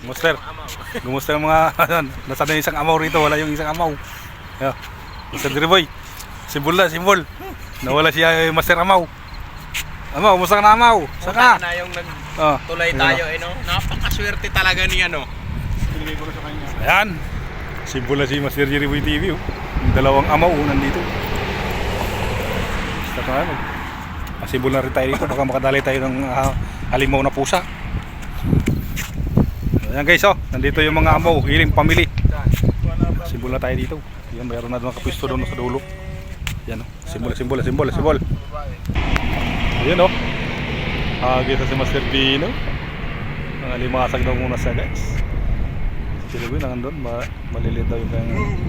Master, gumusta yung mga nasa na isang amaw rito, wala yung isang amaw. Yeah. Master Diriboy, simbol na, simbol. Nawala siya Master Amaw. Amaw, kumusta ka na Amaw? Saan ka? Na yung nagtulay tayo, no? Napakaswerte talaga niya, no? Ayan, simbol na si Master Diriboy TV. Oh. Yung dalawang amaw nandito. Basta tayo. Simbol na rin tayo dito, baka makadali tayo ng halimaw na pusa. Ayan guys, oh, nandito yung mga amaw, hiling pamili. Simbol na tayo dito. Yan, mayroon na doon kapwisto doon sa dulo. Yan, oh, simbol. Ayan, oh. Hagi sa si Master Pino. Ang alimasag daw muna siya guys. Sila ko yun, doon, malilit daw yung kanyang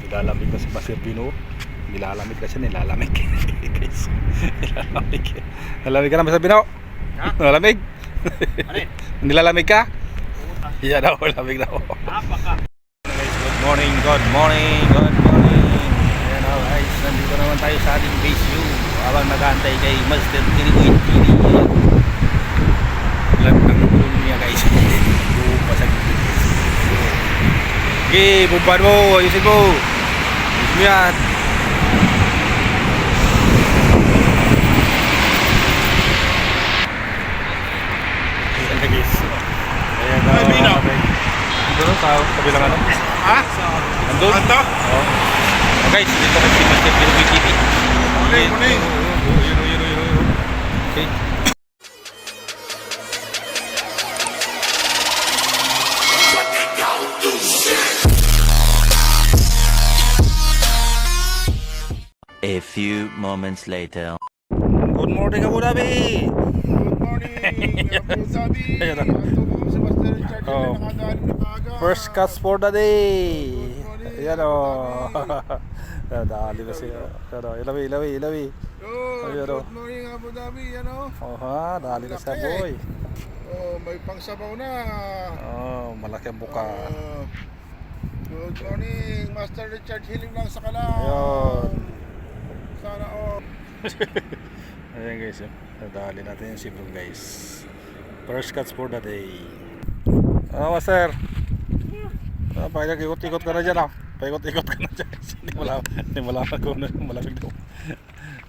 nilalamig na si Master Pino. Nilalamig kasi nilalamig. Guys, nilalamig. Nilalamig ka na Master Pino? Ha? Nilalamig? Ano yun? Nilalamig ka? Iya daw, lamig daw. Good morning. Ayan o guys, nandito naman tayo sa ating base view habang nag-aantay kay Master Diriboy TV. Ayan ang gulong niya guys. Bupasag. Okay, bumpan mo, ayusin mo. Ayusin mo yan. Ayan o. Andun sa kabilang ano? Ha? Andun? Anto? Oo. Guys, dito kasi si Master Diriboy TV. Muling. Okay. A few moments later. Good morning Abu Dhabi. Good morning, Abu Dhabi. Ayan na. Ito po si Master Richard Oh. na nakagaling na kaaga. First cuts for the day. Ayan o. Dali na siya. Ilawi. Ayan o. Good morning Abu Dhabi, ano? Oh ha, dali na siya boy. Oh, may pangsabaw na. Oh, malaki ang buka. Good morning, Master Richard, hiling lang sa kala. Ayun. Sana oh. Ayan guys, dali natin yung sibong guys. First cuts for the day. Master. Paikot-ikot ka na dyan Paikot-ikot ka na dyan. Hindi malaman ko na malamig daw.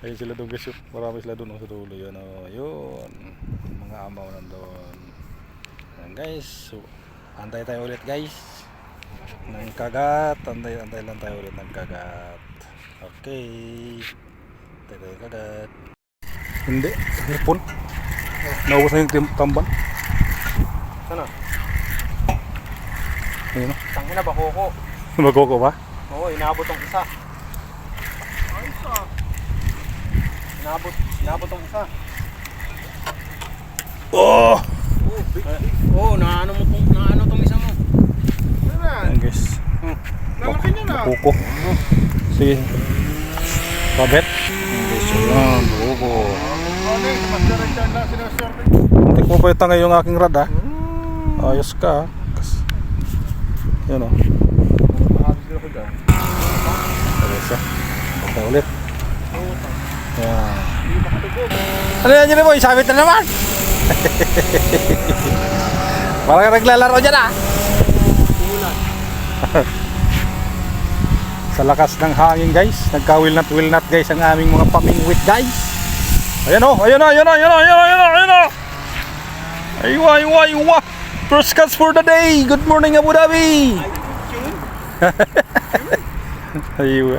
Ayun sila doon guys. Marami sila doon sa dulo. Yun o. Yun. Mga amaw nandun. Ayan guys. So, antay tayo ulit guys. Ng kagat. Antay lang tayo ulit ng kagat. Okay. Antay tayo kagat. Hindi. Hipon. Naubos na yung tamban. Sana? Ayun o. Tangin na ba, Koko? Magkoko ba? Oo, inabot ang isa. Inabot ang isa. Oh! Naano tong isa mo. Ayan guys. Lalaki niya na. Magkoko. Sige. Pabet. Ayan guys. Ayan. Magkoko. Morning, Master Richard na sinaswerte. Hindi ko pa itangay yung aking rad ha. Ayos ka. Yan o. Ayos ha. Punta ulit. Yan. Ano yan dyan mo? Isabit na naman. Parang naglalaro dyan ha. Sa lakas ng hangin guys. Nagka-will not guys ang aming mga pamingwit guys. Ayan o. Ayun o. Aywa. First cuts for the day. Good morning Abu Dhabi. Aywa.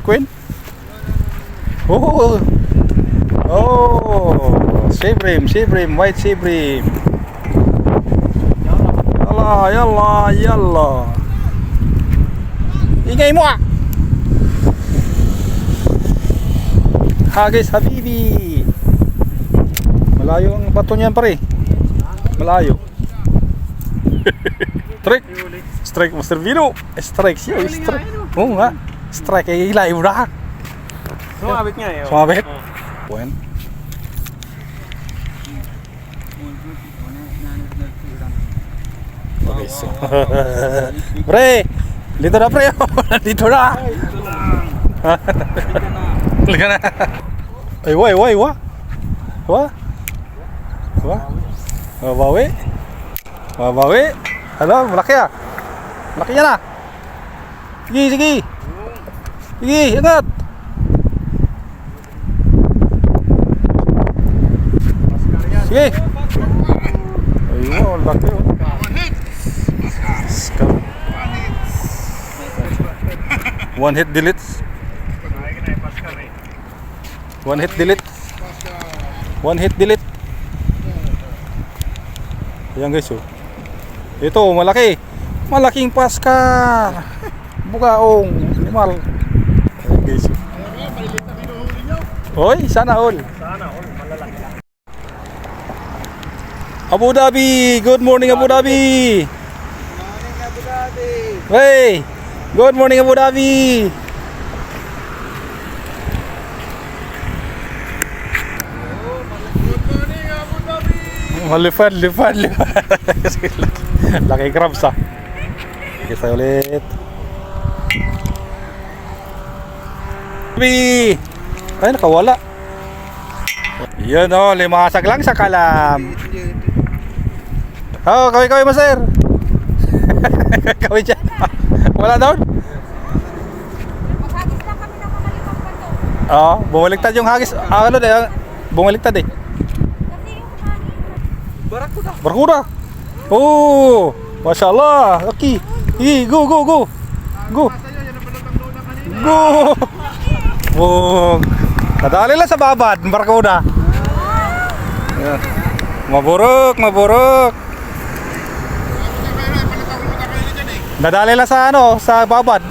Queen. Oh. Shibrim. White shibrim. Yalla. Ingay mo ah. Hagis Habibi. Malayo ang bato niyan pare. Malayo. Strike Master Vino. Strike siya. Oo nga. Strike ay ilayo na. Sumabit niya eh. Sumabit? Puwen. Okay, so. Pre! Dito na pre! Dito na! Halika na! Ay, wa! Wah. Wah. Mabawi. Mabawi. Ano, malaki ah. Malaki yan ah. Sige, sige. Sige, ingat. Sige. Ayun, laki oh. One hit delete. One hit delete. One hit delete. Ayan guys oh. Ito malaki. Malaking paskar. Bugaong animal. Ayan guys oh. Hoy, sana all. Malalaki lang. Abu Dhabi. Good morning Abu Dhabi. Morning, Abu Dhabi. Hey. Good morning Abu Dhabi. Good morning, Abu Dhabi. Malipad, lipad, lipad. Laki crabs ah. Okay, tayo ulit. Dhabi. Ay, nakawala. Yun o, limasag lang sa kalam. Oh, kaway-kaway mo sir. Kaway dyan. Wala doon? Maghagis lang kami ng mga limang bato. Oo, bumaliktad yung hagis. Ano na, bumaliktad eh. Kasi yung hangin. Barkuda. Oh, Masya Allah. Okay. Go, go, go. Go. Go. Boom. Nadali lang sa babad, barkuda. Yeah. Maburok, maburok. Nadali lang sa ano, sa babad.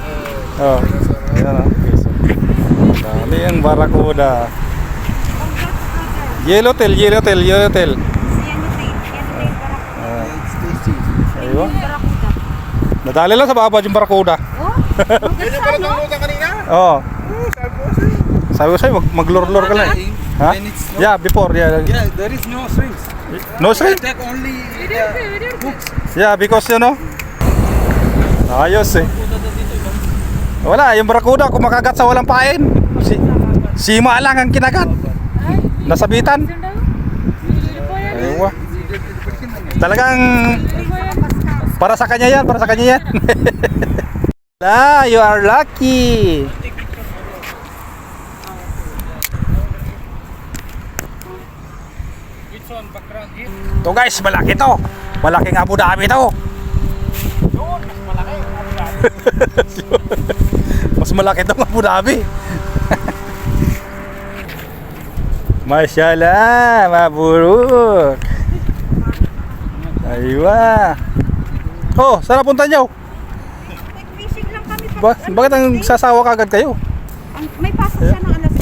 Oh. Ayan oh. Dali ang barracuda. Yellowtail, yellowtail, yellowtail. Ayun. Nadali lang sa babad yung barracuda. Oh, Ganyan pala tanglutan kanina? Oh. Sabi ko Sabi ko sa'yo, maglor-lor ka lang. Ha? Yeah, before. Yeah. Yeah, there is no strings. No string? Take only hooks. Yeah, because you know. Ayos eh. Wala, yung barracuda kumakagat sa walang pain. Sima lang ang kinagat. Nasabitan. Aywa. Talagang para sa kanya yan, para sa kanya yan. Ah, you are lucky. To guys, malaki to. Malaking Abu Dhabi to. Mas malaki itong Abu Dhabi. Masyaallah, maburuk. Aywa. Oh, saan punta niyo? Nag-fishing lang kami. Bakit ang sasawa kagad kayo? May pasok siya ng alas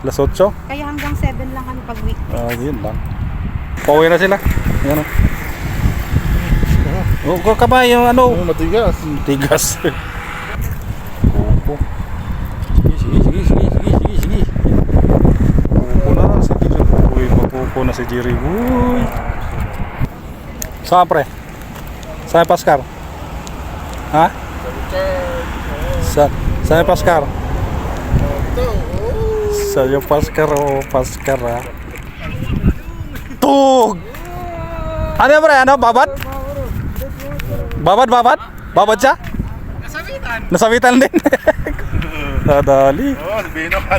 8. Alas 8? Kaya hanggang 7 lang kami pag week. Ah, yun lang. Pauwi na sila. Ayan o. Oh, kamay yung ano. Matigas. Tigas. Opo. Sige, sige, sige, sige, sige, sige. Pupo na si Jerry. Uy, mapupo na si Jerry. Uy. Saan pre? Saan yung Paskar? Ha? Saan yung Paskar? Saan yung Paskar o Paskar ha? Tug! Ano yan pre? Ano? Babad? Babad, babad? Babad siya? Nasabitan. Nasabitan din. Nadali. Oo, sabihin na ka.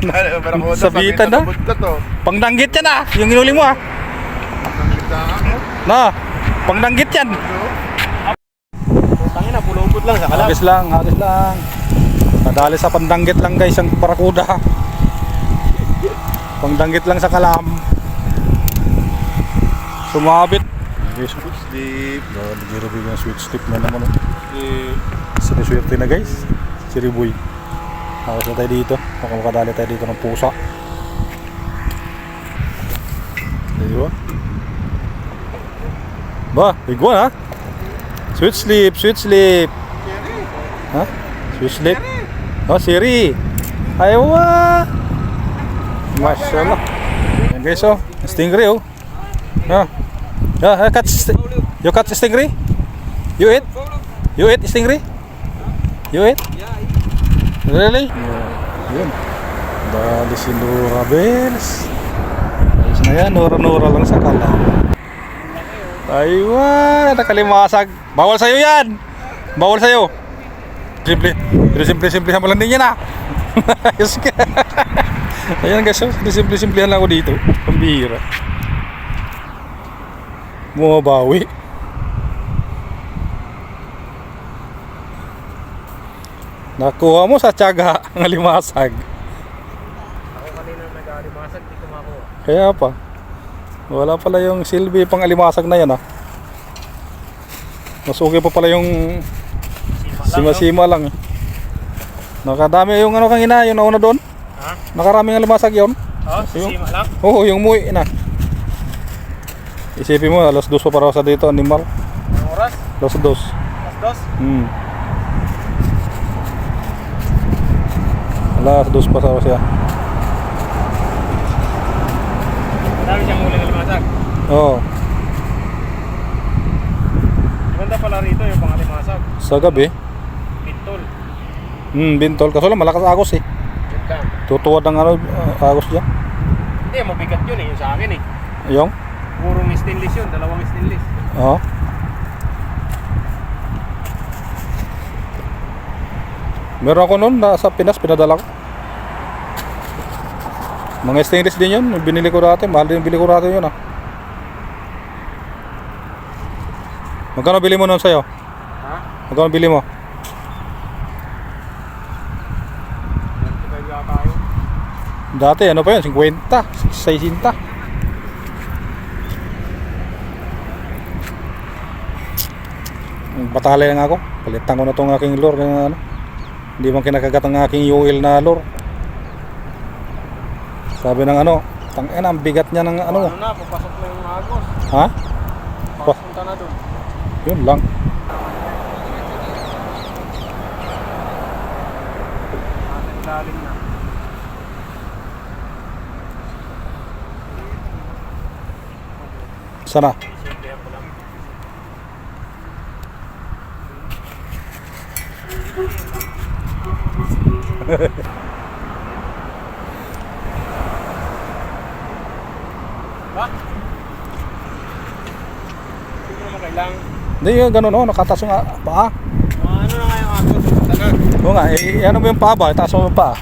Sabitan na? Pangdanggit yan ah. Yung inuli mo ah. Na, pangdanggit yan. Tangin na, pulupot lang sa kalam. Hagis lang, hagis lang. Nadali sa pandanggit lang guys ang barracuda. Pangdanggit lang sa kalam. Sumabit. Okay, sweet slip. Nagirabig ng sweet slip na naman. Siniswerte na guys. Si Riboy. Hakas na tayo dito. Baka makadali tayo dito ng pusa. Diba? Ba, big one ha? Sweet sleep, sweet sleep. Ha? Sweet sleep? Oh, Siri. Ayaw. Masyaallah. Yan guys oh. Stingray oh. Ha? Yeah, you catch stingray? You eat? You eat stingray? You eat? Really? Yun. Dali si Laura Bells. Ayos na Ayan, nura-nura lang sa kala. Aywan, nakalimasag. Bawal sa'yo yan. Bawal sa'yo. Simple. Pero simple-simple mo lang din yan ah. Ayos ka. Ayan guys, so, simple-simple lang ako dito. Pambihira. Bumabawi. Nakuha mo sa tiyaga ang alimasag. Ako kanina nag-alimasag, di ko makuha. Kaya pa. Wala pala yung silbi pang alimasag na yan ah. Mas okay pa pala yung sima-sima lang eh. Nakadami yung ano kanina, yung nauna doon. Ha? Nakaraming alimasag yun. Oh, sima lang? Oo, yung muwi na. Isipin mo, alas 2 pa para sa dito, animal. Anong oras? Alas 2. Alas 2? Alas 2 pa sa siya. Marami siyang huling alimasag. Oo. Maganda pala rito yung pang-alimasag. Sa gabi. Pintol. Bintol. Kaso lang, malakas agos eh. Yun lang. Tutuwad ng ano, agos dyan. Hindi, mabigat yun eh, yung sa akin eh. Yung? Purong stainless yun, dalawang stainless. Oo. Meron ako noon sa Pinas, pinadala ko. Mga stainless din yun, binili ko dati, mahal din bili ko dati yun ah. Magkano bili mo noon sa'yo? Ha? Magkano bili mo? Ganito kayo tayo. Dati ano pa yun, 50, 60. Batalay lang ako, palitan ko na itong aking lure kaya ano. Hindi man kinakagat ang aking UL na lure. Sabi ng ano, tangina ang bigat niya ng ano. Ano na, papasok na yung agos. Ha? Papunta na dun. Yun lang. Lalim na. Sana. Simple ako lang. Ba? Hindi naman kailangan. Hindi yun, ganun o, nakatas yung paa. Ano na nga yung agos? Taga. Oo nga, ano ba yung paa ba? Taas mo yung paa.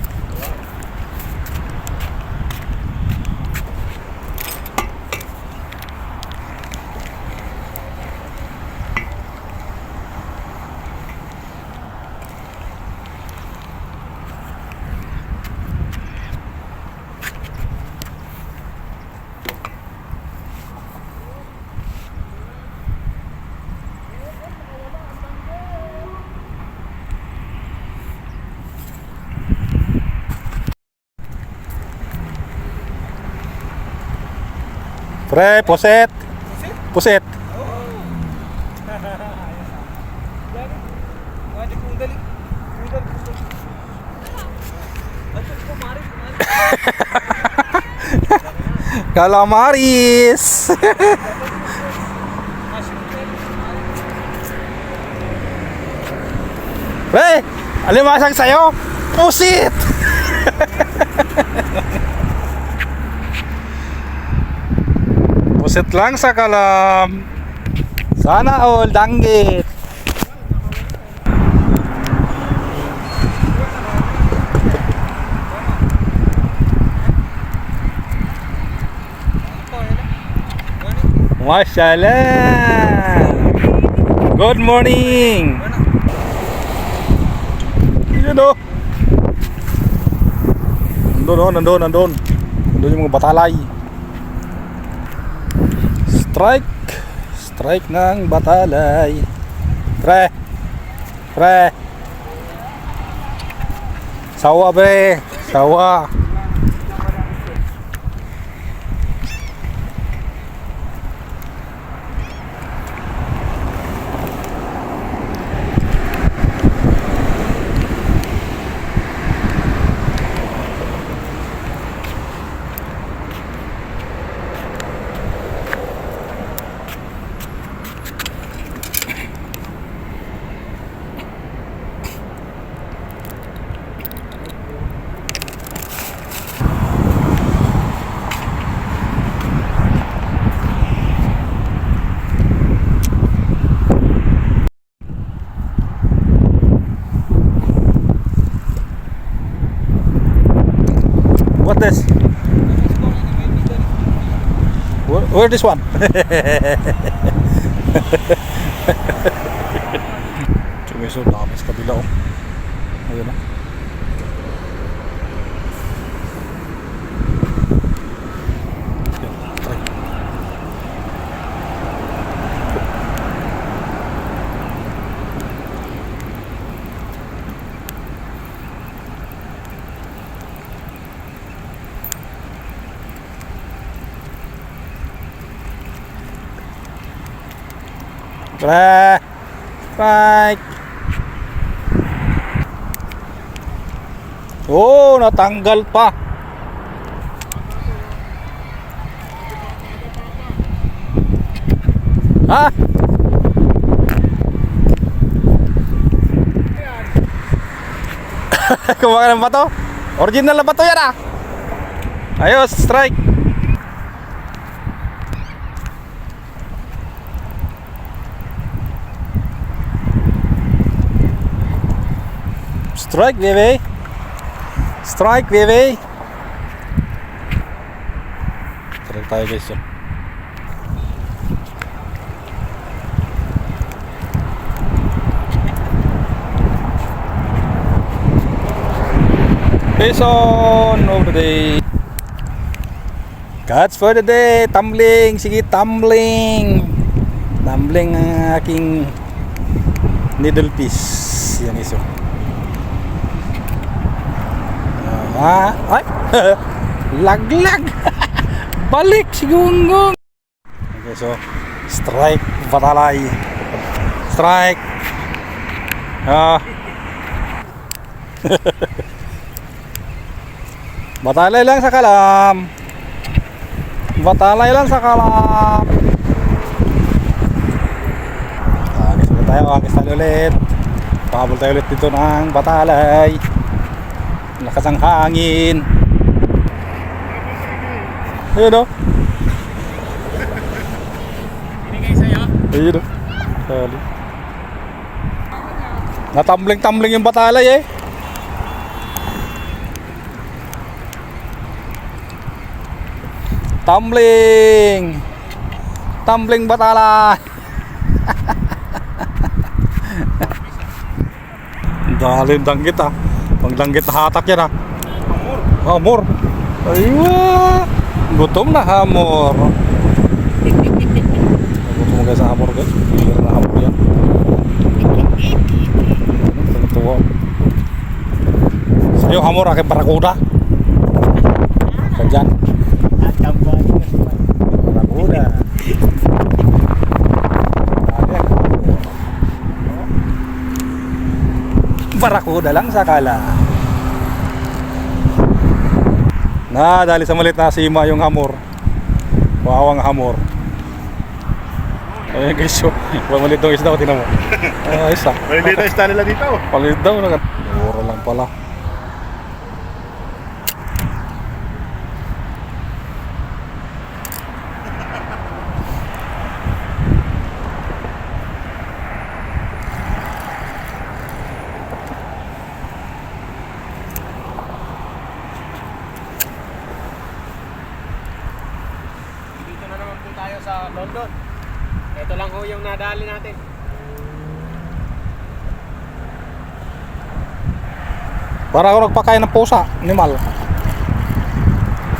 Pre, puset. Puset. Calamaris. Pre, alimasag sa'yo. Pusit. Pusit lang sa kalam. Sana all danggit. Mashallah. Good morning. Yun o. Nandun. Nandun yung mga batalay. Strike ng batalay. Pre. Sawa bre. Sawa. Where this one? Sumiso dami sa kabila oh. Ayun oh. Yan, try. Pre! Strike! Oh, natanggal pa. Ha? Kumakain ng bato? Original na bato yan ah. Ayos, strike. Strike, baby. Strike, baby. Strike tayo guys yun. Fish on of the day. Catch for the day. Tumbling. Sige, tumbling. Tumbling ang aking needle fish. Yan iso. Ay. Laglag. Balik si Gunggong. Okay, so strike batalay. Strike. Batalay lang sa kalam. Batalay lang sa kalam. Agis tayo ulit. Pahabol tayo ulit dito ng batalay. Lakas ang hangin. Ayun o. Binigay sa'yo? Ayun o. Natumbling-tumbling yung batalay eh. Tumbling. Tumbling batalay. Dali danggit ah. Pang danggit hatak yan ah. Hamor. Aywa. Gutom na hamor. Gutom guys sa hamor guys. Bihira na hamor yan. Tuwa. Sa'yo hamor aking barakuda. Kadyan. Barakuda. Barakuda lang sa kala. Dali sa malit na sima yung hamor. Wawang hamor. Ayun guys, so malit daw isda ko, tinan mo. Ayos ah. Malit na isda nila dito. Palit daw na. Mura lang pala. Dito na naman po tayo sa London. Ito lang ho yung nadali natin. Para ako nagpakain ng pusa, animal.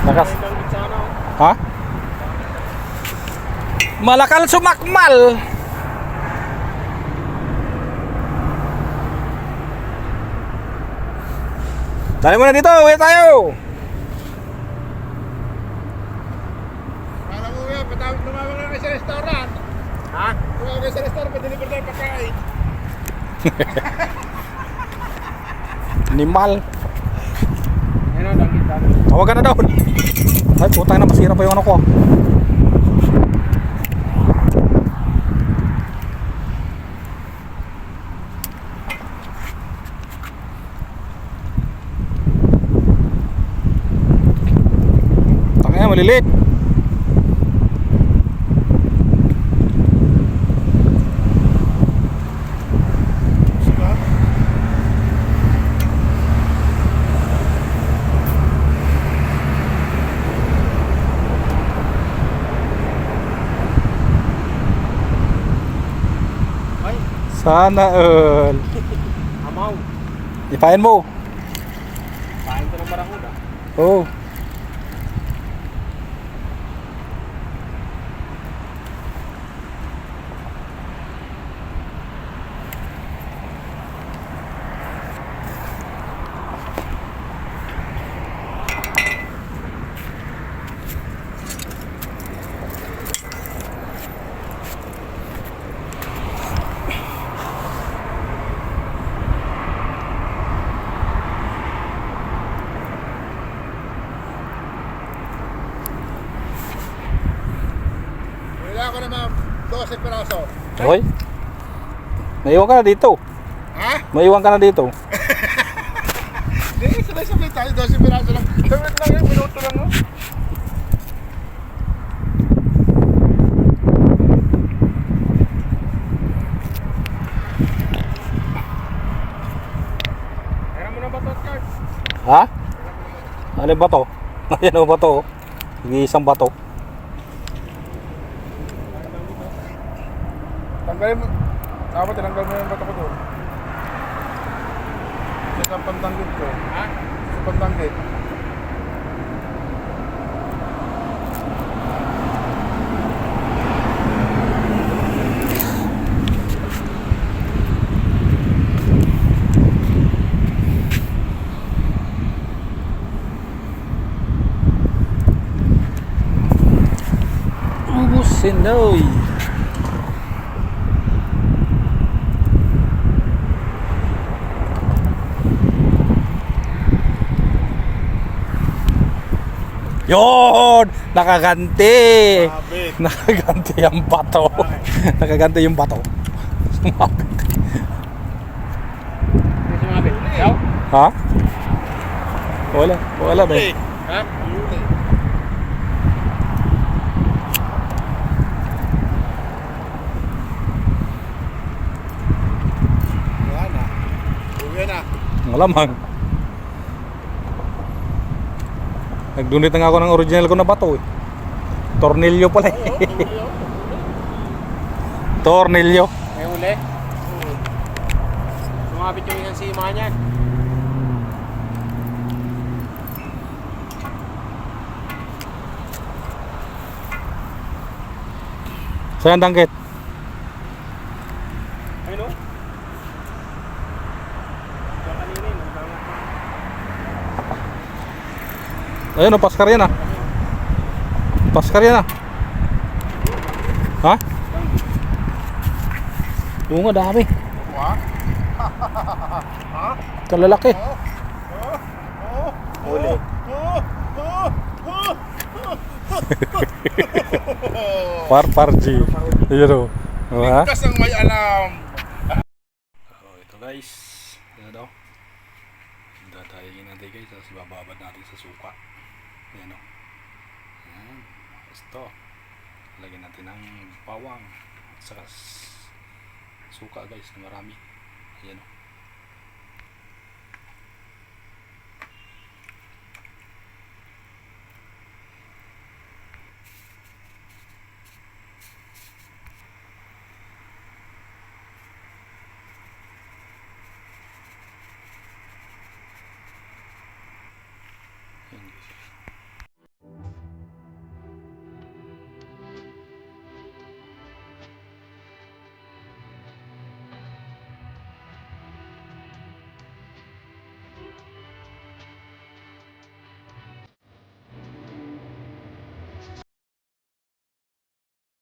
Lakas. Hanggang sa ano. Ha? Malakal sumakmal. Dali mo na dito, uwi tayo. Para mo yan, patawag tumawag na kayo sa restaurant. Ha? Tumawag kayo sa restaurant, pa-deliver tayo pagkain. Animal. Ayun o, danggit dami. Tawag ka na daw. Ay, putang na, masira pa yung ano ko. Tangina, malilit. Sana all. Amaw. Ipain mo. Pain ko ng barakuda. Oh. Wala ko naman 12 piraso. Okay. Maiwan ka na dito. Ha? Maiwan ka na dito. Hindi, sabay-sabay tayo. 12 piraso lang. Sabay lang yun, minuto lang. No? Kaya mo na ba ito, Charles? Ha? Ano ba to? Ayan o ba to? Isang bato. Tanggalin mo. Dapat tinanggal mo yung bato ko doon. Sa pantanggit ko. Ha? Sa pantanggit. Ubusin na oy. Yon! Nakaganti! Mabit. Nakaganti ang bato. Nakaganti yung bato. Sumabit. Hindi sumabit. Ikaw? Ha? Wala. Wala ba? Ha? Huli. Wala na. Uwi na. Malamang. Nagdunit na nga ako ng original ko na bato eh. Tornilyo pala eh. Tornilyo. May huli? Sumabit yung isang sima niyan. Saan tangkit? Ayun o. Yung kanina yun. Ayun o, paskar yan ah. Paskar yan ah. Ha? Oo nga, dami. Wah. Kalalaki. Huli. Par G. Ayun o. Ha? Ligtas ang may alam. So, ito guys. Ayan daw. Dadayagin natin guys. Tapos bababad natin sa suka. Ayan o. Ayan. Ito. Lagyan natin ng bawang. At saka suka guys na marami. Ayan o.